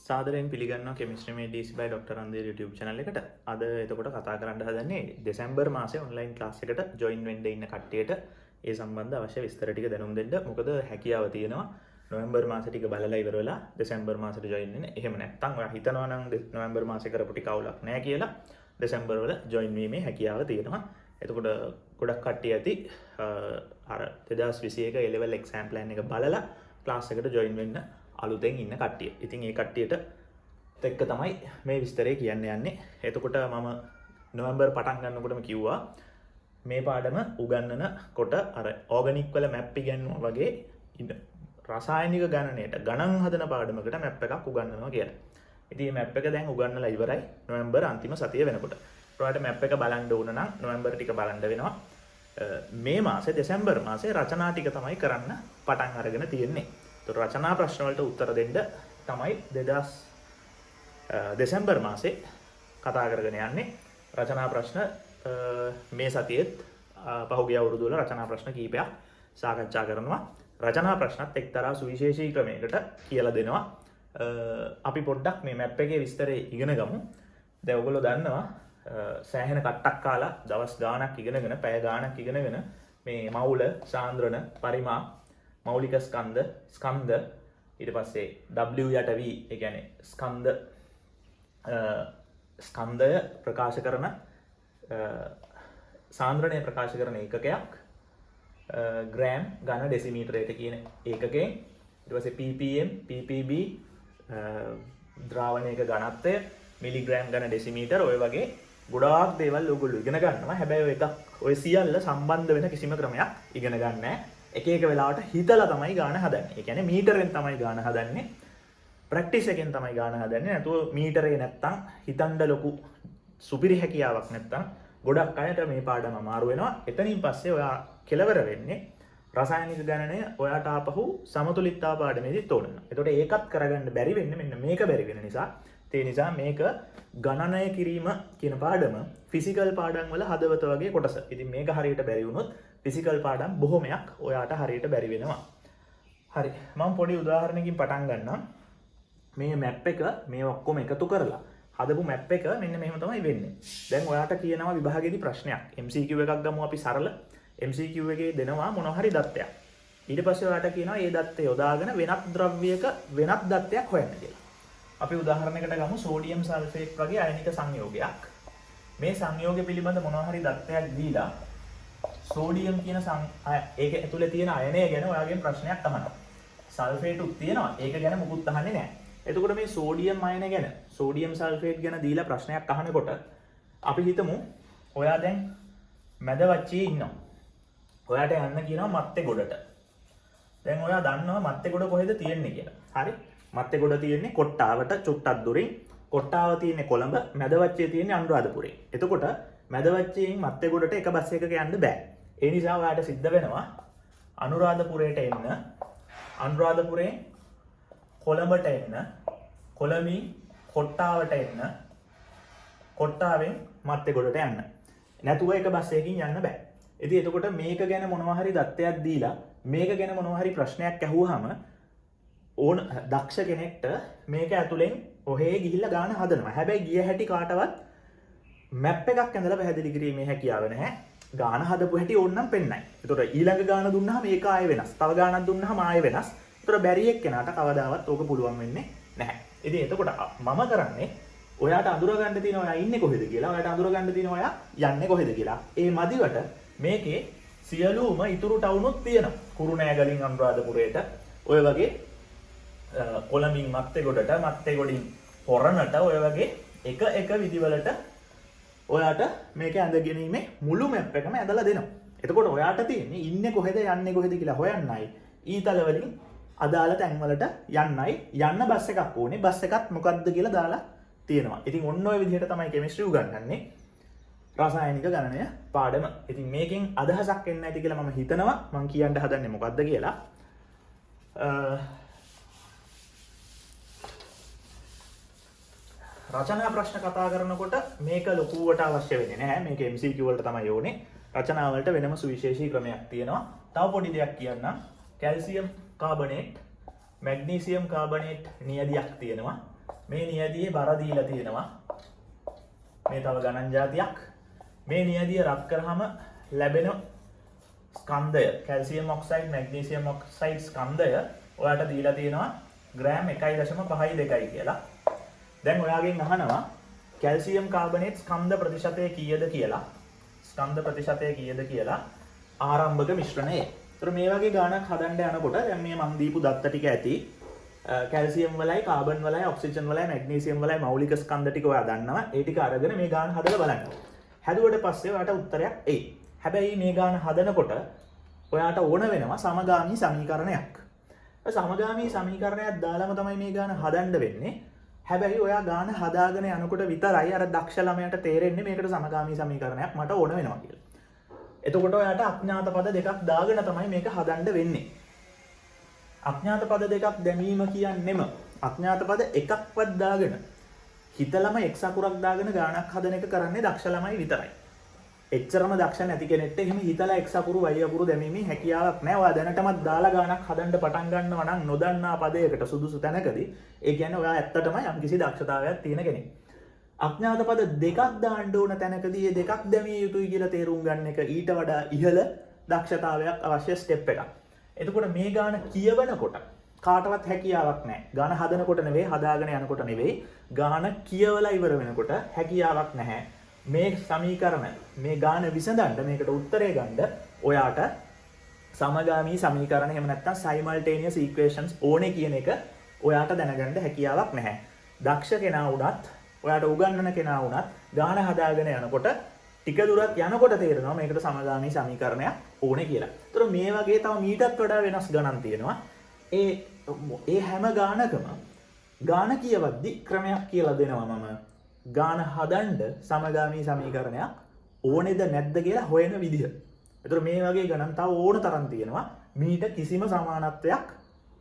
සාදරයෙන් පිළිගන්නවා කෙමිස්ට්‍රි මේ DC by Dr. අන්දේ YouTube channel එකට. අද එතකොට කතා කරන්න හදන්නේ දෙසැම්බර් මාසේ ඔන්ලයින් ක්ලාස් එකට ජොයින් වෙන්න ඉන්න කට්ටියට ඒ සම්බන්ධ අවශ්‍ය විස්තර ටික දැනුම් දෙන්න. මොකද හැකියාව තියෙනවා නොවැම්බර් මාසේ ටික බලලා ඉවර වෙලා දෙසැම්බර් මාසෙට ජොයින් වෙන්න. එහෙම නැත්නම් ඔයා හිතනවා නම් නොවැම්බර් මාසේ කරපු ටික අවුලක් නැහැ කියලා දෙසැම්බර් වල ජොයින් වීමේ හැකියාව තියෙනවා. එතකොට ගොඩක් කට්ටිය ඇති අර 2021 A level exam plan එක බලලා ක්ලාස් එකට ජොයින් වෙන්න අලුතෙන් ඉන්න කට්ටිය. ඉතින් ඒ කට්ටියට එක්ක තමයි මේ විස්තරය කියන්න යන්නේ. එතකොට මම නොවැම්බර් පටන් ගන්නකොටම කිව්වා මේ පාඩම උගන්වනකොට අර ඕගනික් වල මැප් ඉගෙනුවා වගේ රසායනික ගණනයට ගණන් හදන පාඩමකට මැප් එකක් උගන්වනවා කියලා. ඉතින් මේ මැප් එක දැන් උගන්වලා ඉවරයි නොවැම්බර් අන්තිම සතිය වෙනකොට. ඔයාලට මැප් එක බලන්න ඕන නම් නොවැම්බර් ටික බලන්න වෙනවා. මේ මාසේ දෙසැම්බර් මාසේ රචනා ටික තමයි කරන්න පටන් අරගෙන තියෙන්නේ. ඒතර රචනා ප්‍රශ්න වලට උත්තර දෙන්න තමයි දෙසැම්බර් මාසේ කතා කරගෙන යන්නේ. රචනා ප්‍රශ්න මේ සතියේත් පහුගිය අවුරුදු වල රචනා ප්‍රශ්න කීපයක් සාකච්ඡා කරනවා. රචනා ප්‍රශ්නත් එක්තරා සුවිශේෂී ක්‍රමයකට කියලා දෙනවා. අපි පොඩ්ඩක් මේ මැප් එකේ විස්තරය ඉගෙන ගමු. දැන් ඔයගොල්ලෝ දන්නවා සෑහෙන කට්ටක් කාලා දවස් ගාණක් ඉගෙනගෙන පැය ගාණක් ඉගෙනගෙන මේ මවුල, සාන්ද්‍රණ, පරිමා, මෞලික ස්කන්ධ ඊට පස්සේ W යට V ඒ කියන්නේ ස්කන්ධය ප්‍රකාශ කරන සාන්ද්‍රණය ප්‍රකාශ කරන ඒකකයක් ග්‍රෑම් ඝන ඩෙසිමීටරයට කියන ඒකකයෙන් ඊට පස්සේ ppm ppb ද්‍රාවණයක ඝනත්වය මිලිග්‍රෑම් ඝන ඩෙසිමීටර ඔය වගේ ගොඩාක් දේවල් ඔයගොල්ලෝ ඉගෙන ගන්නවා. හැබැයි ඔය සියල්ල සම්බන්ධ වෙන කිසිම ක්‍රමයක් ඉගෙන ගන්න නැහැ. එක එක වෙලාවට හිතලා තමයි ගාන හදන්නේ. ඒ කියන්නේ මීටරෙන් තමයි ගාන හදන්නේ. ප්‍රැක්ටිස් එකෙන් තමයි ගාන හදන්නේ. නැතුව මීටරේ නැත්තම් හිතන්න ලොකු සුපිරි හැකියාවක් නැත්තම් ගොඩක් අයට මේ පාඩම අමාරු වෙනවා. එතනින් පස්සේ ඔයා කෙලවර වෙන්නේ රසායනික ගණනය ඔයාට ආපහු සමතුලිතතාව පාඩමේදීත් ඕන වෙනවා. ඒතකොට ඒකත් කරගන්න බැරි වෙන්නේ මෙන්න මේක බැරි වෙන නිසා. ඒ නිසා මේක ගණනය කිරීම කියන පාඩම ෆිසිකල් පාඩම් වල හදවත වගේ කොටස. ඉතින් මේක හරියට බැරි වුණොත් ෆිසිකල් පාඩම් බොහොමයක් ඔයාට හරියට බැරි වෙනවා. හරි. මම පොඩි උදාහරණයකින් පටන් ගන්නම්. මේ මැප් එක මේ ඔක්කොම එකතු කරලා හදපු මැප් එක මෙන්න මෙහෙම තමයි වෙන්නේ. දැන් ඔයාට කියනවා විභාගයේදී ප්‍රශ්නයක්. MCQ එකක් ගමු අපි සරල. MCQ එකේ දෙනවා මොන හරි දත්තයක්. ඊට පස්සේ ඔයාට කියනවා මේ දත්තය යොදාගෙන වෙනත් ද්‍රව්‍යයක වෙනත් දත්තයක් හොයන්න කියලා. අපි උදාහරණයකට ගමු සෝඩියම් සල්ෆේට් වගේ අයනික සංයෝගයක්. මේ සංයෝගය පිළිබඳ මොනවා හරි දත්තයක් දීලා සෝඩියම් කියන ඒක ඇතුලේ තියෙන අයනය ගැන ඔයාගෙන් ප්‍රශ්නයක් අහනවා. සල්ෆේටුත් තියෙනවා. ඒක ගැන මුකුත් අහන්නේ නැහැ. එතකොට මේ සෝඩියම් අයන ගැන, සෝඩියම් සල්ෆේට් ගැන දීලා ප්‍රශ්නයක් අහනකොට අපි හිතමු ඔයා දැන් මැද වච්චියේ ඉන්නවා. ඔයාට යන්න කියනවා මත්තේ ගොඩට. දැන් ඔයා දන්නවා මත්තේ ගොඩ කොහෙද තියෙන්නේ කියලා. හරි? මත්තේ ගොඩ තියෙන්නේ කොට්ටාවට චුට්ටක් දුරින්. කොට්ටාව තියෙන්නේ කොළඹ, මැද වච්චියේ තියෙන්නේ අනුරාධපුරේ. එතකොට මැද වච්චියෙන් මත්තේ ගොඩට එක බස් එකක යන්න බෑ. ඒ නිසා ඔයාට සිද්ධ වෙනවා අනුරාධපුරයට එන්න, අනුරාධපුරයෙන් කොළඹට එන්න, කොළඹින් කොට්ටාවට එන්න, කොට්ටාවෙන් මත්තේ ගොඩට යන්න. නැතුව එක බස් එකකින් යන්න බෑ. ඉතින් එතකොට මේක ගැන මොනවා හරි දත්තයක් දීලා මේක ගැන මොනවා හරි ප්‍රශ්නයක් අහුවාම ඕන දක්ෂ කෙනෙක්ට මේක ඇතුලෙන් ඔහේ ගිහිල්ලා ගාන හදනවා. හැබැයි ගිය හැටි කාටවත් මැප් එකක් ඇඳලා පැහැදිලි කිරීමේ හැකියාව නැහැ. ගාන හදපු හැටි ඕනනම් පෙන්නයි. ඒතකොට ඊළඟ ගාන දුන්නාම ඒක ආයෙ වෙනස්. තව ගානක් දුන්නාම ආයෙ වෙනස්. ඒතකොට බැරි එක්කෙනාට කවදාවත් ඕක පුළුවන් වෙන්නේ නැහැ. ඉතින් එතකොට මම කරන්නේ ඔයාට අඳුර ගන්න තියෙන ඔයා ඉන්නේ කොහෙද කියලා. ඔයාට අඳුර ගන්න තියෙන ඔයා යන්නේ කොහෙද කියලා. ඒ මදිවට මේකේ සියලුම ඉතුරු ටවුනුත් තියෙනවා. කුරුණෑගලින් අනුරාධපුරයට ඔය වගේ කොළඹින් මත්තේ ගොඩට, මත්තේ ගොඩින් හොරණට ඔය වගේ එක විදිවලට ඔයාට මේක ඇඳගැනීමේ මුළු මැප් එකම ඇඳලා දෙනවා. එතකොට ඔයාට තියෙන්නේ ඉන්නේ කොහෙද යන්නේ කොහෙද කියලා හොයන්නයි ඊතල වලින් අදාළ තැන් වලට යන්නයි යන්න බස් එකක් ඕනේ. බස් එකත් මොකක්ද කියලා දාලා තියෙනවා. ඉතින් ඔන්න ඔය විදිහට තමයි කෙමිස්ට්‍රි උගන්වන්නේ. රසායනික ගණනය පාඩම. ඉතින් මේකෙන් අදහසක් එන්න ඇති කියලා මම හිතනවා. මම කියන්න හදන්නේ මොකක්ද කියලා. රචනා ප්‍රශ්න කතා කරනකොට මේක ලොකුවට අවශ්‍ය වෙන්නේ නැහැ. මේක MCQ වලට තමයි ඕනේ. රචනා වලට වෙනම සුවිශේෂී ක්‍රමයක් තියෙනවා. තව පොඩි දෙයක් කියන්නම්. කැල්සියම් කාබනේට්, මැග්නීසියම් කාබනේට් නියදියක් තියෙනවා. මේ නියදියේ බර දීලා තියෙනවා. මේ තව ගණන් જાතියක්. මේ නියදිය රත් කරාම ලැබෙන ස්කන්ධය කැල්සියම් ඔක්සයිඩ් මැග්නීසියම් ඔක්සයිඩ් ස්කන්ධය ඔයාලට දීලා තියෙනවා ග්‍රෑම් 1.52 කියලා. දැන් ඔයාගෙන් අහනවා කැල්සියම් කාබනේට් ස්කන්ධ ප්‍රතිශතය කීයද කියලා. ස්කන්ධ ප්‍රතිශතය කීයද කියලා ආරම්භක මිශ්‍රණය. ඒතර මේ වගේ ගාණක් හදන්න යනකොට දැන් මේ මම දීපු දත්ත ටික ඇති කැල්සියම් වලයි කාබන් වලයි ඔක්සිජන් වලයි මැග්නීසියම් වලයි මෞලික ස්කන්ධ ටික ඔයා දන්නවා. ඒ ටික අරගෙන මේ ගාණ හදලා බලන්න. හැදුවට පස්සේ ඔයාට උත්තරයක් එයි. හැබැයි මේ ගාණ හදනකොට ඔයාට ඕන වෙනවා සමගාමී සමීකරණයක්. සමගාමී සමීකරණයක් දාලාම තමයි මේ ගාණ හදන්න වෙන්නේ. හැබැයි ඔයා ගාණ හදාගෙන යනකොට විතරයි අර දක්ෂ ළමයාට තේරෙන්නේ මේකට සමගාමී සමීකරණයක් මට ඕන වෙනවා කියලා. එතකොට ඔයාට අඥාත පද දෙකක් දාගෙන තමයි මේක හදන්න වෙන්නේ. අඥාත පද දෙකක් දැමීම කියන්නෙම අඥාත පද එකක්වත් දාගෙන හිතලම එක්ස් අකුරක් දාගෙන ගාණක් හදන එක කරන්නේ දක්ෂ ළමයි විතරයි. එච්චරම දක්ෂ නැති කෙනෙක්ට එහෙම හිතලා එක්ස් අකුරු y අකුරු දැමීමේ හැකියාවක් නැහැ. ඔයා දැනටමත් දාලා ගාණක් හදන්න පටන් ගන්නවා නම් නොදන්නා පදයකට සුදුසු තැනකදී ඒ කියන්නේ ඔයා ඇත්තටම යම්කිසි දක්ෂතාවයක් තියෙන කෙනෙක්. අඥාත පද දෙකක් දාන්න ඕන තැනකදී මේ දෙකක් දැමිය යුතුයි කියලා තේරුම් ගන්න එක ඊට වඩා ඉහළ දක්ෂතාවයක් අවශ්‍ය ස්ටෙප් එකක්. එතකොට මේ ගාන කියවනකොට කාටවත් හැකියාවක් නැහැ. ගාන හදනකොට නෙවෙයි, හදාගෙන යනකොට නෙවෙයි, ගාන කියවලා ඉවර වෙනකොට හැකියාවක් නැහැ. මේ සමීකරණ මේ ගාන විසඳන්න මේකට උත්තරේ ගන්න ඔයාට සමගාමී සමීකරණ එහෙම නැත්නම් simultaneous equations ඕනේ කියන එක ඔයාට දැනගන්න හැකියාවක් නැහැ. දක්ෂ කෙනා වුණත් ඔයාට උගන්වන කෙනා වුණත් ගාන හදාගෙන යනකොට ටික දුරක් යනකොට තේරෙනවා මේකට සමගාමී සමීකරණයක් ඕනේ කියලා. ඒතර මේ වගේ තව මීටත් වඩා වෙනස් ගණන් තියෙනවා. ඒ හැම ගානකම ගාන කියවද්දි ක්‍රමයක් කියලා දෙනවා මම. ගාන හදන්න සමගාමී සමීකරණයක් ඕනේද නැද්ද කියලා හොයන විදිහ. ඒතර මේ වගේ ගණන් තව ඕන තරම් තියෙනවා. මීට කිසිම සමානත්වයක්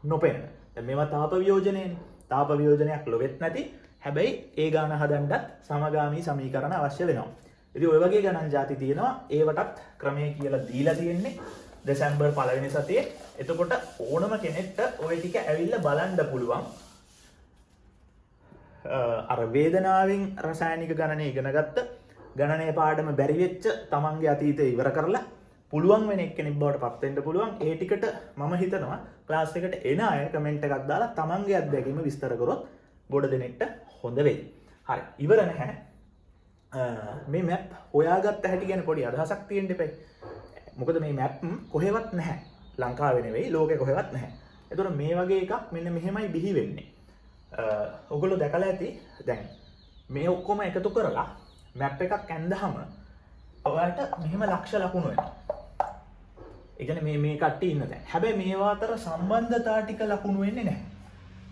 නොපෙනෙන. දැන් මේවා තාප වියෝජනයනේ. තාප වියෝජනයක් ලොවෙත් නැති. හැබැයි ඒ ගාන හදන්නත් සමගාමී සමීකරණ අවශ්‍ය වෙනවා. ඉතින් ඔය වගේ ගණන් ಜಾති තියෙනවා. ඒවටත් ක්‍රමයේ කියලා දීලා තියෙන්නේ දෙසැම්බර් 1 වෙනි සතියේ. එතකොට ඕනම කෙනෙක්ට ওই ටික ඇවිල්ලා බලන්න පුළුවන්. අර වේදනාවෙන් රසායනික ගණනය ඉගෙන ගත්ත ගණනය පාඩම බැරි වෙච්ච තමන්ගේ අතීතය ඉවර කරලා පුළුවන් වෙන එක්කෙනෙක් බවට පත් වෙන්න පුළුවන්. ඒ ටිකට මම හිතනවා ක්ලාස් එකට එන අය කමෙන්ට් එකක් දාලා තමන්ගේ අත්දැකීම විස්තර කරොත් ගොඩ දෙනෙක්ට හොඳ වෙයි. හරි, ඉවර නැහැ. මේ මැප් හොයාගත්ත හැටි ගැන පොඩි අදහසක් තියෙන්න එපයි. මොකද මේ මැප් කොහෙවත් නැහැ. ලංකාවේ නෙවෙයි, ලෝකේ කොහෙවත් නැහැ. ඒතකොට මේ වගේ එකක් මෙන්න මෙහෙමයි බිහි වෙන්නේ. ඔගොල්ලෝ දැකලා ඇති දැන් මේ ඔක්කොම එකතු කරලා මැප් එකක් ඇඳහම ඔයාලට මෙහෙම ලක්ෂ ලකුණු වෙනවා. ඒ කියන්නේ මේ කට්ටිය ඉන්න තැන. හැබැයි මේවා අතර සම්බන්ධතා ටික ලකුණු වෙන්නේ නැහැ.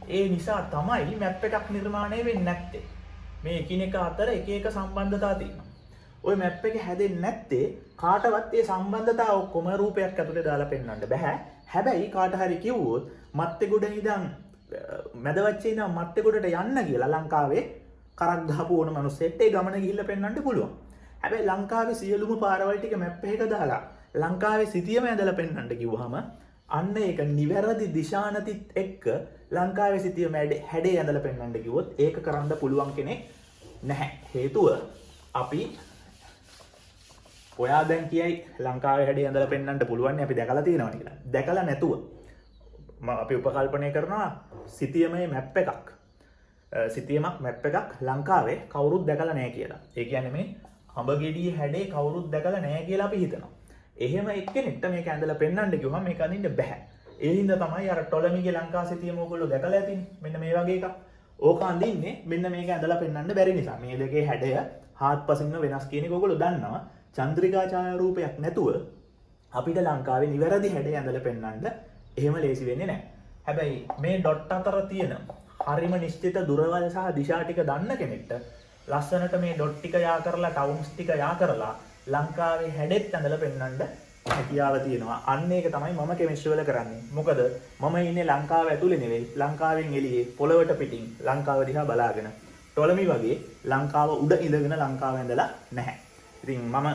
ඒ නිසා තමයි මැප් එකක් නිර්මාණය වෙන්නේ නැත්තේ. මේ එකිනෙක අතර එක එක සම්බන්ධතා තියෙනවා. ওই මැප් එක හැදෙන්නේ නැත්තේ කාටවත් මේ සම්බන්ධතා ඔක්කොම රූපයක් ඇතුලේ දාලා පෙන්වන්න බෑ. හැබැයි කාට හරි කිව්වොත් මත්තේගොඩ ඉඳන් මැදවච්චේ ඉඳන් මත්තේගොඩට යන්න කියලා ලංකාවේ කරක් ගහපු ඕන මිනිස්සෙක්ට ඒ ගමන ගිහිල්ලා පෙන්වන්න පුළුවන්. හැබැයි ලංකාවේ සියලුම පාරවල් ටික මැප් එකක දාලා ලංකාවේ සිටියම ඇඳලා පෙන්වන්න කිව්වහම අන්න ඒක නිවැරදි දිශානතිත් එක්ක ලංකාවේ සිටියම හැඩේ ඇඳලා පෙන්වන්න කිව්වොත් ඒක කරන්න පුළුවන් කෙනෙක් නැහැ. හේතුව අපි ඔයා දැන් කියයි ලංකාවේ හැඩේ ඇඳලා පෙන්වන්න පුළුවන් නේ අපි දැකලා තියෙනවා කියලා. දැකලා නැතුව අපි උපකල්පනය කරනවා සිටියමේ මැප් එකක්. සිටියමක් මැප් එකක් ලංකාවේ කවුරුත් දැකලා නැහැ කියලා. ඒ කියන්නේ මේ අඹගෙඩියේ හැඩේ කවුරුත් දැකලා නැහැ කියලා අපි හිතනවා. එහෙම එක්කෙනෙක්ට මේක ඇඳලා පෙන්වන්න කිව්වම මේක අඳින්න බෑ. ඒ හින්දා තමයි අර ටොලමිගේ ලංකා සිටියම ඕගොල්ලෝ දැකලා ඇතිනේ. මෙන්න මේ වගේ එකක්. ඕක අඳින්නේ මෙන්න මේක ඇඳලා පෙන්වන්න බැරි නිසා. මේ දෙකේ හැඩය හාත්පසින්ම වෙනස් කියන එක ඕගොල්ලෝ දන්නවා. චන්ද්‍රිකා ඡායාරූපයක් නැතුව අපිට ලංකාවේ නිවැරදි හැඩය ඇඳලා පෙන්වන්න එහෙම ලේසි වෙන්නේ නැහැ. හැබැයි මේ ඩොට් අතර තියෙන හරිම නිශ්චිත දුරවල් සහ දිශා ටික දන්න කෙනෙක්ට ලස්සනට මේ ඩොට් ටික යා කරලා ටවුන්ස් ටික යා කරලා ලංකාවේ හැඩෙත් ඇඳලා පෙන්වන්න හැකියාව තියෙනවා. අන්න ඒක තමයි මම කෙමිස්ට්‍රි වල කරන්නේ. මොකද මම ඉන්නේ ලංකාව ඇතුලේ නෙවෙයි, ලංකාවෙන් එළියේ පොළවට පිටින් ලංකාව දිහා බලාගෙන. ටොලමි වගේ ලංකාව උඩ ඉඳගෙන ලංකාව ඇඳලා නැහැ. ඉතින් මම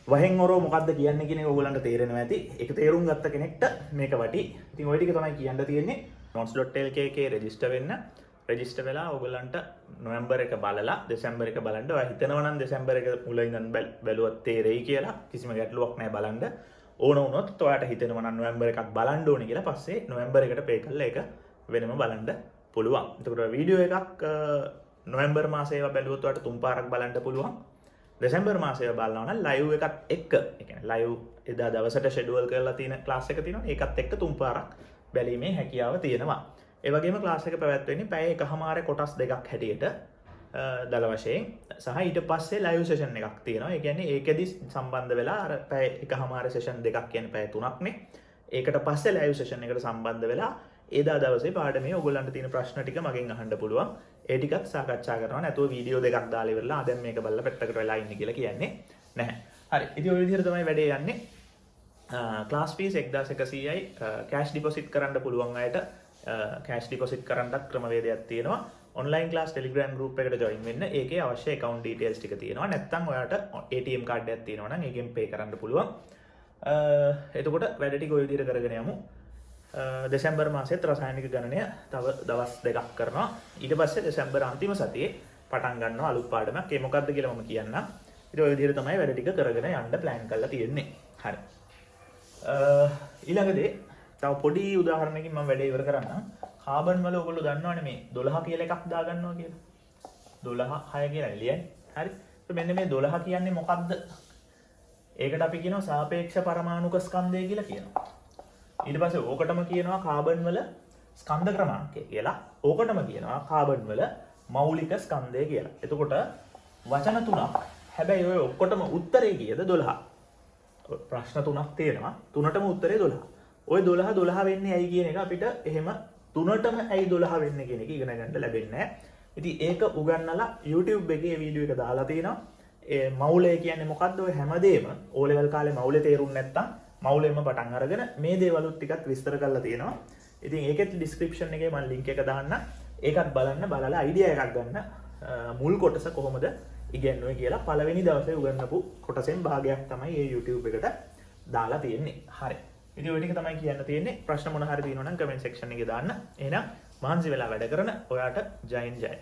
වහෙන් ඔරෝ මොකද්ද කියන්නේ කියන එක ඕගොල්ලන්ට තේරෙනවා ඇති. ඒක තේරුම් ගත්ත කෙනෙක්ට මේක වටි. ඉතින් ওই ටික තමයි කියන්න තියෙන්නේ. notes.lk එකේ රෙජිස්ටර් වෙන්න. රෙජිස්ටර් වෙලා ඔයගොල්ලන්ට නොවැම්බර් එක බලලා දෙසැම්බර් එක බලන්න. ඔයා හිතනවා නම් දෙසැම්බර් එක මුල ඉඳන් බැලුවත් තේරෙයි කියලා. කිසිම ගැටලුවක් නැහැ බලන්න. ඕන වුණොත් ඔයාට හිතෙනවා නම් නොවැම්බර් එකක් බලන්න ඕනේ කියලා පස්සේ නොවැම්බර් එකට පේ කරලා ඒක වෙනම බලන්න පුළුවන්. එතකොට වීඩියෝ එකක් නොවැම්බර් මාසේ ඒවා බැලුවොත් ඔයාලට 3 පාරක් බලන්න පුළුවන්. දෙසැම්බර් මාසේ ඒවා බලනවා නම් ලයිව් එකත් එක්ක, ඒ කියන්නේ ලයිව් එදා දවසට ෂෙඩියුල් කරලා තියෙන ක්ලාස් එක තියෙනවා. ඒකත් එක්ක 3 පාරක් බැලීමේ හැකියාව තියෙනවා. ඒ වගේම ක්ලාස් එක පැවැත්වෙන්නේ පැය එකහමාරේ කොටස් දෙකක් හැටියට දල වශයෙන් සහ ඊට පස්සේ ලයිව් සෙෂන් එකක් තියෙනවා. ඒ කියන්නේ ඒකෙදි සම්බන්ධ වෙලා අර පැය එකහමාරේ සෙෂන් දෙකක් කියන්නේ පැය 3ක්නේ. ඒකට පස්සේ ලයිව් සෙෂන් එකට සම්බන්ධ වෙලා එදා දවසේ පාඩමේ ඔයගොල්ලන්ට තියෙන ප්‍රශ්න ටික මගෙන් අහන්න පුළුවන්. ඒ ටිකත් සාකච්ඡා කරනවා. නැතුව වීඩියෝ දෙකක් දාලා ඉවරලා දැන් මේක බලලා පැත්තකට වෙලා ඉන්නේ කියලා කියන්නේ නැහැ. හරි. ඉතින් ඔය විදිහට තමයි වැඩේ යන්නේ. ක්ලාස් ෆීස් 1100යි කෑෂ් ඩිපොසිට් කරන්න පුළුවන් අයට කෑෂ් ඩිපොසිට් කරන්නත් ක්‍රමවේදයක් තියෙනවා. ඔන්ලයින් ක්ලාස් ටෙලිග්‍රෑම් ගෲප් එකට ජොයින් වෙන්න. ඒකේ අවශ්‍ය account details ටික තියෙනවා. නැත්නම් ඔයාට ATM කාඩ් එකක් තියෙනවා නම් ඒකෙන් pay කරන්න පුළුවන්. එතකොට වැඩ ටික ඔය විදිහට කරගෙන යමු. දෙසැම්බර් මාසෙත් රසායනික ගණනය තව දවස් දෙකක් කරනවා. ඊට පස්සේ දෙසැම්බර් අන්තිම සතියේ පටන් ගන්නවා අලුත් පාඩමක්. ඒ මොකක්ද කියලා මම කියන්නම්. ඉතින් ඔය විදිහට තමයි වැඩ ටික කරගෙන යන්න plan කරලා තියෙන්නේ. හරි. ඊළඟ දේ තව පොඩි උදාහරණයකින් මම වැඩේ ඉවර කරන්නම්. කාබන් වල ඔයගොල්ලෝ දන්නවනේ මේ 12 කියලා එකක් දාගන්නවා කියලා. 12 6 කියලා එළියන්නේ. හරි. මෙන්න මේ 12 කියන්නේ මොකක්ද? ඒකට අපි කියනවා සාපේක්ෂ පරමාණුක ස්කන්ධය කියලා කියනවා. ඊට පස්සේ ඕකටම කියනවා කාබන් වල ස්කන්ධ ක්‍රමාංකය කියලා. ඕකටම කියනවා කාබන් වල මෞලික ස්කන්ධය කියලා. එතකොට වචන තුනක්. හැබැයි ඔය ඔක්කොටම උත්තරේ කීයද 12. ප්‍රශ්න තුනක් තියෙනවා. තුනටම උත්තරේ 12. ওই 12 වෙන්නේ ඇයි කියන එක අපිට එහෙම තුනටම ඇයි 12 වෙන්නේ කියන එක ඉගෙන ගන්න ලැබෙන්නේ නැහැ. ඉතින් ඒක උගන්වලා YouTube එකේ වීඩියෝ එක දාලා තියෙනවා. ඒ මෞලය කියන්නේ මොකද්ද? ඔය හැමදේම O level කාලේ මෞලේ තේරුන්නේ නැත්තම් මෞලෙම පටන් අරගෙන මේ දේවලුත් ටිකක් විස්තර කරලා තියෙනවා. ඉතින් ඒකෙත් description එකේ මම link එක දාන්න. ඒකත් බලන්න බලලා idea එකක් ගන්න. මුල් කොටස කොහොමද ඉගෙනුවේ කියලා පළවෙනි දවසේ උගන්වපු කොටසෙන් භාගයක් තමයි මේ YouTube එකට දාලා තියෙන්නේ. හරි. ඉතින් ඔය ටික තමයි කියන්න තියෙන්නේ. ප්‍රශ්න මොන හරි තියෙනවා නම් comment section එකේ දාන්න. එහෙනම් මහන්සි වෙලා වැඩ කරන ඔයාට ජයෙන් ජය.